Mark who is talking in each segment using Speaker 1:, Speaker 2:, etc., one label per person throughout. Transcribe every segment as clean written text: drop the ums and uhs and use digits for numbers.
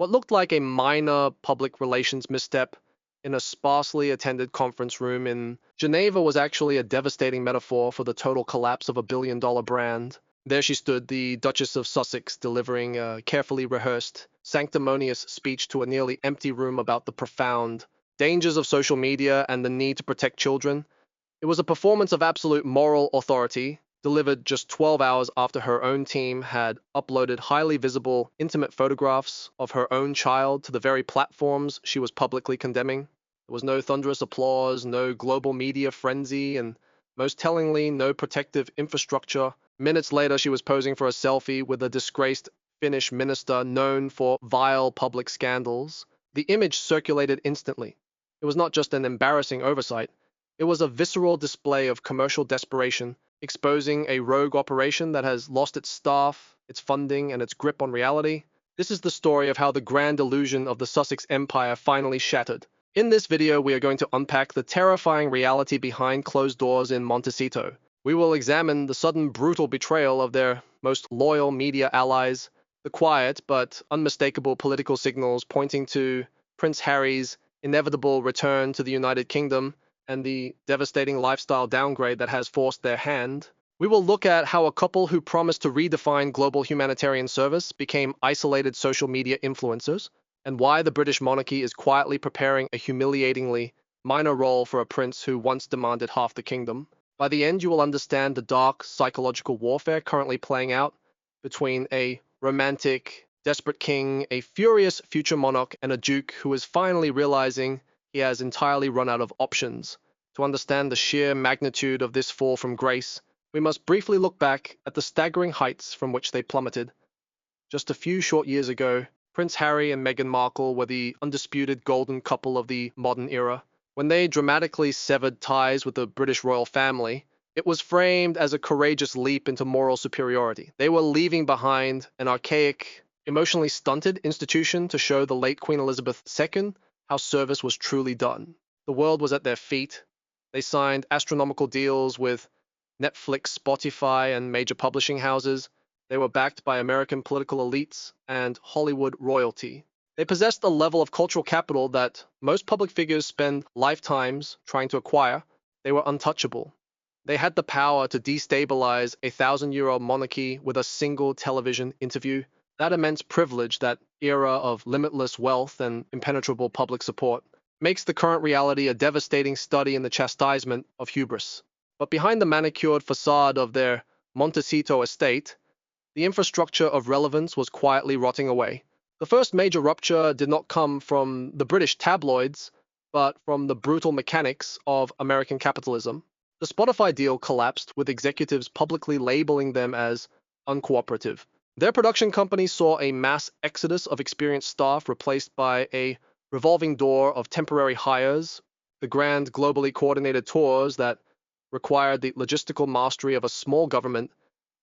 Speaker 1: What looked like a minor public relations misstep in a sparsely attended conference room in Geneva was actually a devastating metaphor for the total collapse of a billion-dollar brand. There she stood, the Duchess of Sussex, delivering a carefully rehearsed, sanctimonious speech to a nearly empty room about the profound dangers of social media and the need to protect children. It was a performance of absolute moral authority, delivered just 12 hours after her own team had uploaded highly visible, intimate photographs of her own child to the very platforms she was publicly condemning. There was no thunderous applause, no global media frenzy, and most tellingly, no protective infrastructure. Minutes later, she was posing for a selfie with a disgraced Finnish minister known for vile public scandals. The image circulated instantly. It was not just an embarrassing oversight. It was a visceral display of commercial desperation, exposing a rogue operation that has lost its staff, its funding, and its grip on reality. This is the story of how the grand illusion of the Sussex Empire finally shattered. In this video, we are going to unpack the terrifying reality behind closed doors in Montecito. We will examine the sudden brutal betrayal of their most loyal media allies, the quiet but unmistakable political signals pointing to Prince Harry's inevitable return to the United Kingdom, and the devastating lifestyle downgrade that has forced their hand. We will look at how a couple who promised to redefine global humanitarian service became isolated social media influencers, and why the British monarchy is quietly preparing a humiliatingly minor role for a prince who once demanded half the kingdom. By the end, you will understand the dark psychological warfare currently playing out between a romantic, desperate king, a furious future monarch, and a duke who is finally realizing he has entirely run out of options. To understand the sheer magnitude of this fall from grace, we must briefly look back at the staggering heights from which they plummeted. Just a few short years ago, Prince Harry and Meghan Markle were the undisputed golden couple of the modern era. When they dramatically severed ties with the British royal family, it was framed as a courageous leap into moral superiority. They were leaving behind an archaic, emotionally stunted institution to show the late Queen Elizabeth II how service was truly done. The world was at their feet. They signed astronomical deals with Netflix, Spotify, and major publishing houses. They were backed by American political elites and Hollywood royalty. They possessed a level of cultural capital that most public figures spend lifetimes trying to acquire. They were untouchable. They had the power to destabilize a thousand-year-old monarchy with a single television interview. That immense privilege, that era of limitless wealth and impenetrable public support, makes the current reality a devastating study in the chastisement of hubris. But behind the manicured facade of their Montecito estate, the infrastructure of relevance was quietly rotting away. The first major rupture did not come from the British tabloids, but from the brutal mechanics of American capitalism. The Spotify deal collapsed, with executives publicly labeling them as uncooperative. Their production company saw a mass exodus of experienced staff replaced by a revolving door of temporary hires. The grand globally coordinated tours that required the logistical mastery of a small government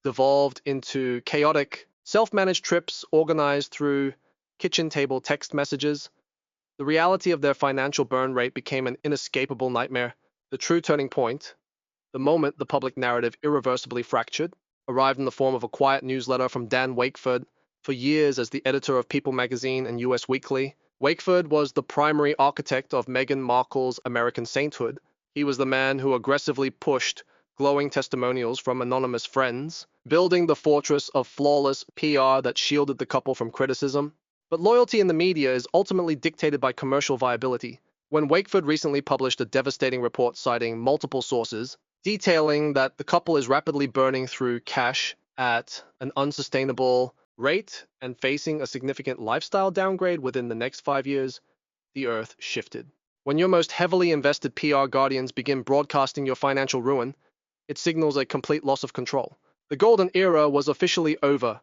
Speaker 1: devolved into chaotic, self-managed trips organized through kitchen table text messages. The reality of their financial burn rate became an inescapable nightmare. The true turning point, the moment the public narrative irreversibly fractured, arrived in the form of a quiet newsletter from Dan Wakeford. For years as the editor of People magazine and US Weekly, Wakeford was the primary architect of Meghan Markle's American sainthood. He was the man who aggressively pushed glowing testimonials from anonymous friends, building the fortress of flawless PR that shielded the couple from criticism. But loyalty in the media is ultimately dictated by commercial viability. When Wakeford recently published a devastating report citing multiple sources, detailing that the couple is rapidly burning through cash at an unsustainable rate and facing a significant lifestyle downgrade within the next 5 years, the earth shifted. When your most heavily invested PR guardians begin broadcasting your financial ruin, it signals a complete loss of control. The golden era was officially over.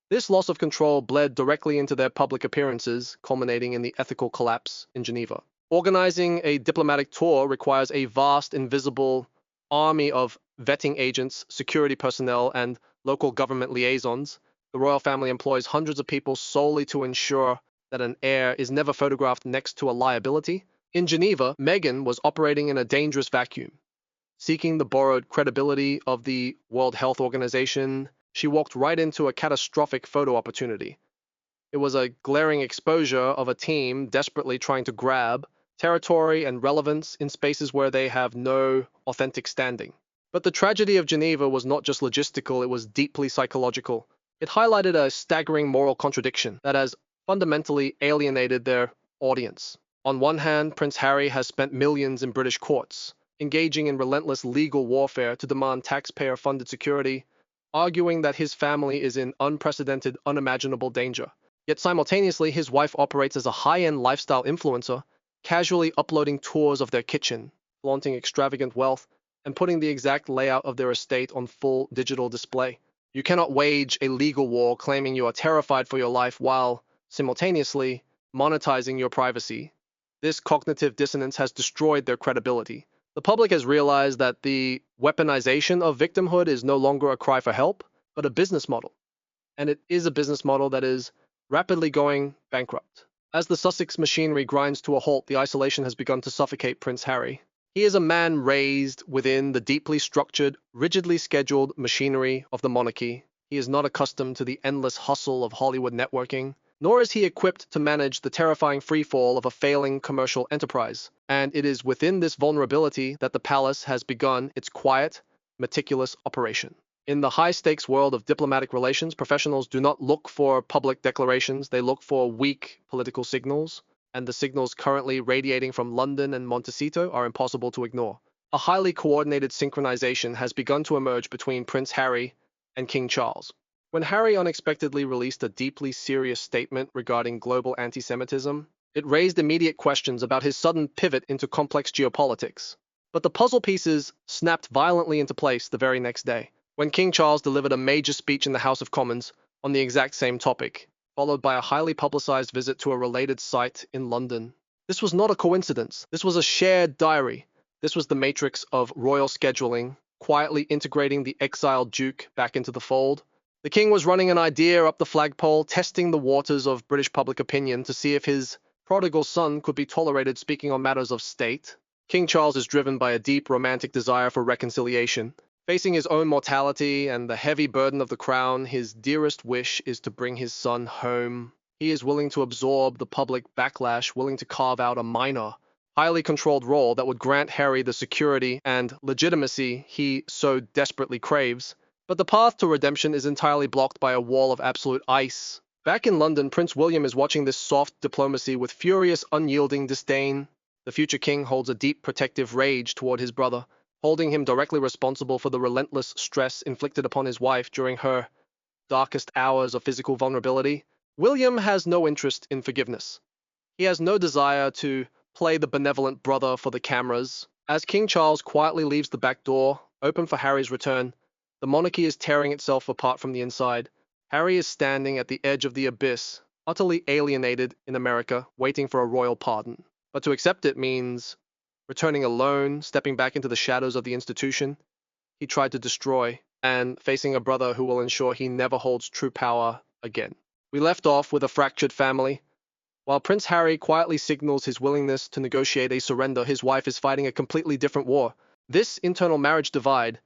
Speaker 1: This loss of control bled directly into their public appearances, culminating in the ethical collapse in Geneva. Organizing a diplomatic tour requires a vast, invisible army of vetting agents, security personnel, and local government liaisons. The royal family employs hundreds of people solely to ensure that an heir is never photographed next to a liability. In Geneva, Meghan was operating in a dangerous vacuum. Seeking the borrowed credibility of the World Health Organization, she walked right into a catastrophic photo opportunity. It was a glaring exposure of a team desperately trying to grab territory and relevance in spaces where they have no authentic standing. But the tragedy of Geneva was not just logistical, it was deeply psychological. It highlighted a staggering moral contradiction that has fundamentally alienated their audience. On one hand, Prince Harry has spent millions in British courts, engaging in relentless legal warfare to demand taxpayer-funded security, arguing that his family is in unprecedented, unimaginable danger. Yet simultaneously, his wife operates as a high-end lifestyle influencer, casually uploading tours of their kitchen, flaunting extravagant wealth, and putting the exact layout of their estate on full digital display. You cannot wage a legal war claiming you are terrified for your life while, simultaneously, monetizing your privacy. This cognitive dissonance has destroyed their credibility. The public has realized that the weaponization of victimhood is no longer a cry for help, but a business model. And it is a business model that is rapidly going bankrupt. As the Sussex machinery grinds to a halt, the isolation has begun to suffocate Prince Harry. He is a man raised within the deeply structured, rigidly scheduled machinery of the monarchy. He is not accustomed to the endless hustle of Hollywood networking, nor is he equipped to manage the terrifying freefall of a failing commercial enterprise. And it is within this vulnerability that the palace has begun its quiet, meticulous operation. In the high-stakes world of diplomatic relations, professionals do not look for public declarations, they look for weak political signals, and the signals currently radiating from London and Montecito are impossible to ignore. A highly coordinated synchronization has begun to emerge between Prince Harry and King Charles. When Harry unexpectedly released a deeply serious statement regarding global anti-Semitism, it raised immediate questions about his sudden pivot into complex geopolitics. But the puzzle pieces snapped violently into place the very next day, when King Charles delivered a major speech in the House of Commons on the exact same topic, followed by a highly publicized visit to a related site in London. This was not a coincidence. This was a shared diary. This was the matrix of royal scheduling, quietly integrating the exiled Duke back into the fold. The king was running an idea up the flagpole, testing the waters of British public opinion to see if his prodigal son could be tolerated speaking on matters of state. King Charles is driven by a deep romantic desire for reconciliation. Facing his own mortality and the heavy burden of the crown, his dearest wish is to bring his son home. He is willing to absorb the public backlash, willing to carve out a minor, highly controlled role that would grant Harry the security and legitimacy he so desperately craves. But the path to redemption is entirely blocked by a wall of absolute ice. Back in London, Prince William is watching this soft diplomacy with furious, unyielding disdain. The future king holds a deep protective rage toward his brother, holding him directly responsible for the relentless stress inflicted upon his wife during her darkest hours of physical vulnerability. William has no interest in forgiveness. He has no desire to play the benevolent brother for the cameras. As King Charles quietly leaves the back door, open for Harry's return, the monarchy is tearing itself apart from the inside. Harry is standing at the edge of the abyss, utterly alienated in America, waiting for a royal pardon. But to accept it means returning alone, stepping back into the shadows of the institution he tried to destroy, and facing a brother who will ensure he never holds true power again. We left off with a fractured family. While Prince Harry quietly signals his willingness to negotiate a surrender, his wife is fighting a completely different war. This internal marriage divide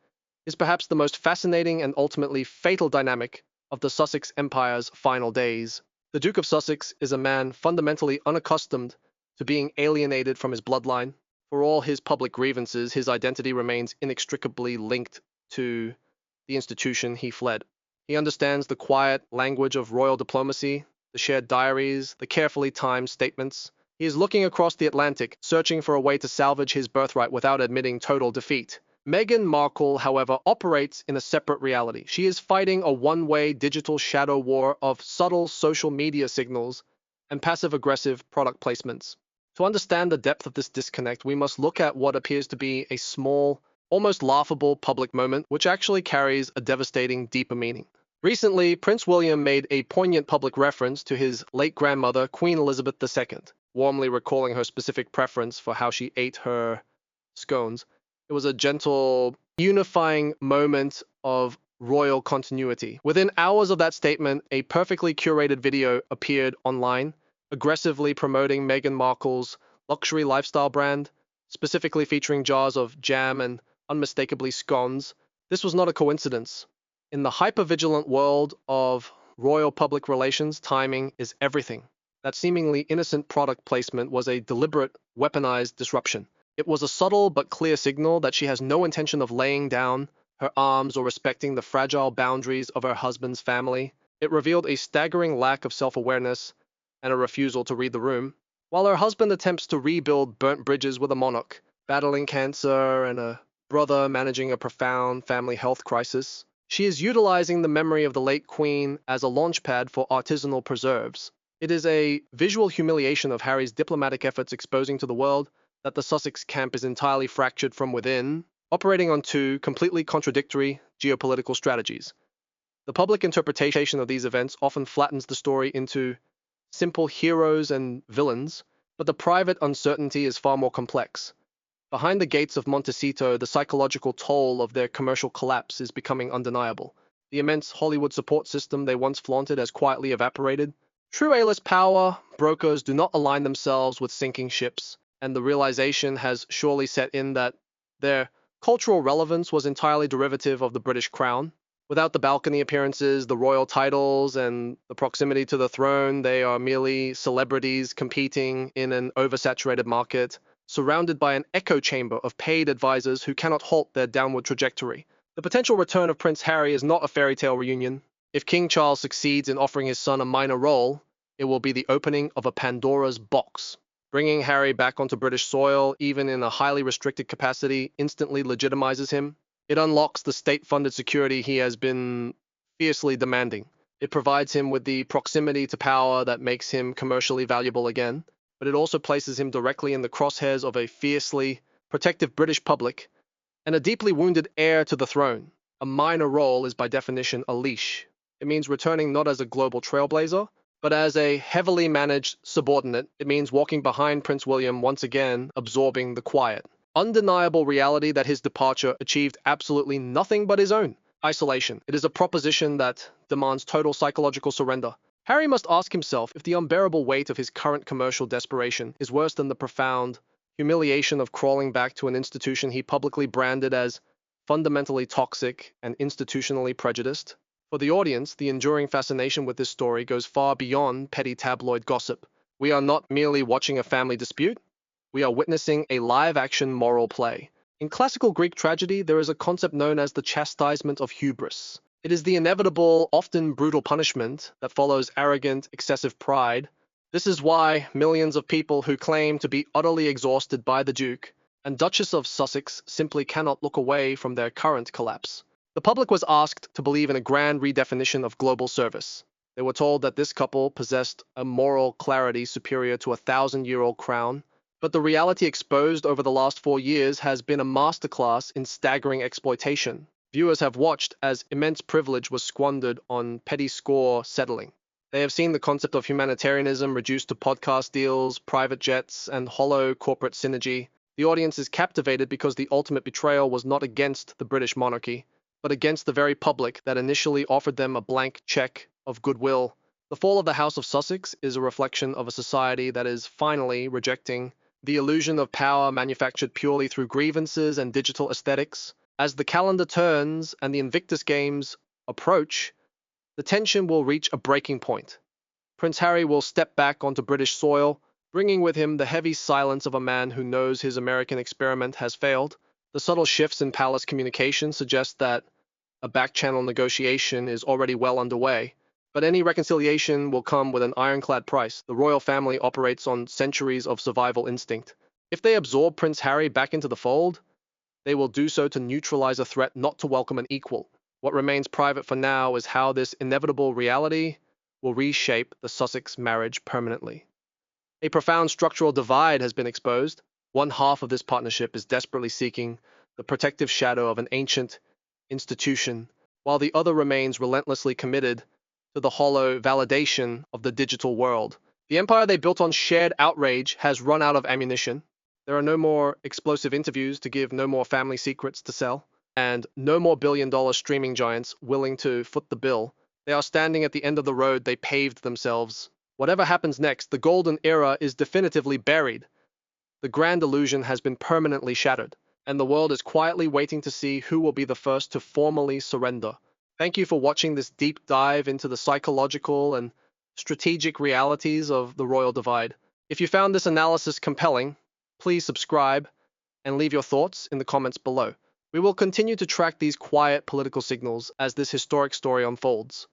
Speaker 1: is perhaps the most fascinating and ultimately fatal dynamic of the Sussex Empire's final days. The Duke of Sussex is a man fundamentally unaccustomed to being alienated from his bloodline. For all his public grievances, his identity remains inextricably linked to the institution he fled. He understands the quiet language of royal diplomacy, the shared diaries, the carefully timed statements. He is looking across the Atlantic, searching for a way to salvage his birthright without admitting total defeat. Meghan Markle, however, operates in a separate reality. She is fighting a one-way digital shadow war of subtle social media signals and passive-aggressive product placements. To understand the depth of this disconnect, we must look at what appears to be a small, almost laughable public moment, which actually carries a devastating, deeper meaning. Recently, Prince William made a poignant public reference to his late grandmother, Queen Elizabeth II, warmly recalling her specific preference for how she ate her scones. It was a gentle, unifying moment of royal continuity. Within hours of that statement, a perfectly curated video appeared online, aggressively promoting Meghan Markle's luxury lifestyle brand, specifically featuring jars of jam and unmistakably scones. This was not a coincidence. In the hypervigilant world of royal public relations, timing is everything. That seemingly innocent product placement was a deliberate, weaponized disruption. It was a subtle but clear signal that she has no intention of laying down her arms or respecting the fragile boundaries of her husband's family. It revealed a staggering lack of self-awareness and a refusal to read the room. While her husband attempts to rebuild burnt bridges with a monarch, battling cancer and a brother managing a profound family health crisis, she is utilizing the memory of the late queen as a launchpad for artisanal preserves. It is a visual humiliation of Harry's diplomatic efforts, exposing to the world that the Sussex camp is entirely fractured from within, operating on two completely contradictory geopolitical strategies. The public interpretation of these events often flattens the story into simple heroes and villains, but the private uncertainty is far more complex. Behind the gates of Montecito, the psychological toll of their commercial collapse is becoming undeniable. The immense Hollywood support system they once flaunted has quietly evaporated. True A-list power brokers do not align themselves with sinking ships, and the realization has surely set in that their cultural relevance was entirely derivative of the British crown. Without the balcony appearances, the royal titles, and the proximity to the throne, they are merely celebrities competing in an oversaturated market, surrounded by an echo chamber of paid advisors who cannot halt their downward trajectory. The potential return of Prince Harry is not a fairy tale reunion. If King Charles succeeds in offering his son a minor role, it will be the opening of a Pandora's box. Bringing Harry back onto British soil, even in a highly restricted capacity, instantly legitimizes him. It unlocks the state-funded security he has been fiercely demanding. It provides him with the proximity to power that makes him commercially valuable again, but it also places him directly in the crosshairs of a fiercely protective British public and a deeply wounded heir to the throne. A minor role is by definition a leash. It means returning not as a global trailblazer, but as a heavily managed subordinate. It means walking behind Prince William once again, absorbing the quiet, undeniable reality that his departure achieved absolutely nothing but his own isolation. It is a proposition that demands total psychological surrender. Harry must ask himself if the unbearable weight of his current commercial desperation is worse than the profound humiliation of crawling back to an institution he publicly branded as fundamentally toxic and institutionally prejudiced. For the audience, the enduring fascination with this story goes far beyond petty tabloid gossip. We are not merely watching a family dispute, we are witnessing a live-action moral play. In classical Greek tragedy, there is a concept known as the chastisement of hubris. It is the inevitable, often brutal punishment that follows arrogant, excessive pride. This is why millions of people who claim to be utterly exhausted by the Duke and Duchess of Sussex simply cannot look away from their current collapse. The public was asked to believe in a grand redefinition of global service. They were told that this couple possessed a moral clarity superior to a 1,000-year-old crown, but the reality exposed over the last 4 years has been a masterclass in staggering exploitation. Viewers have watched as immense privilege was squandered on petty score settling. They have seen the concept of humanitarianism reduced to podcast deals, private jets, and hollow corporate synergy. The audience is captivated because the ultimate betrayal was not against the British monarchy, but against the very public that initially offered them a blank check of goodwill. The fall of the House of Sussex is a reflection of a society that is finally rejecting the illusion of power manufactured purely through grievances and digital aesthetics. As the calendar turns and the Invictus Games approach, the tension will reach a breaking point. Prince Harry will step back onto British soil, bringing with him the heavy silence of a man who knows his American experiment has failed. The subtle shifts in palace communication suggest that a back-channel negotiation is already well underway, but any reconciliation will come with an ironclad price. The royal family operates on centuries of survival instinct. If they absorb Prince Harry back into the fold, they will do so to neutralize a threat, not to welcome an equal. What remains private for now is how this inevitable reality will reshape the Sussex marriage permanently. A profound structural divide has been exposed. One half of this partnership is desperately seeking the protective shadow of an ancient institution, while the other remains relentlessly committed to the hollow validation of the digital world. The empire they built on shared outrage has run out of ammunition. There are no more explosive interviews to give, no more family secrets to sell, and no more billion-dollar streaming giants willing to foot the bill. They are standing at the end of the road they paved themselves. Whatever happens next, the golden era is definitively buried. The grand illusion has been permanently shattered, and the world is quietly waiting to see who will be the first to formally surrender. Thank you for watching this deep dive into the psychological and strategic realities of the royal divide. If you found this analysis compelling, please subscribe and leave your thoughts in the comments below. We will continue to track these quiet political signals as this historic story unfolds.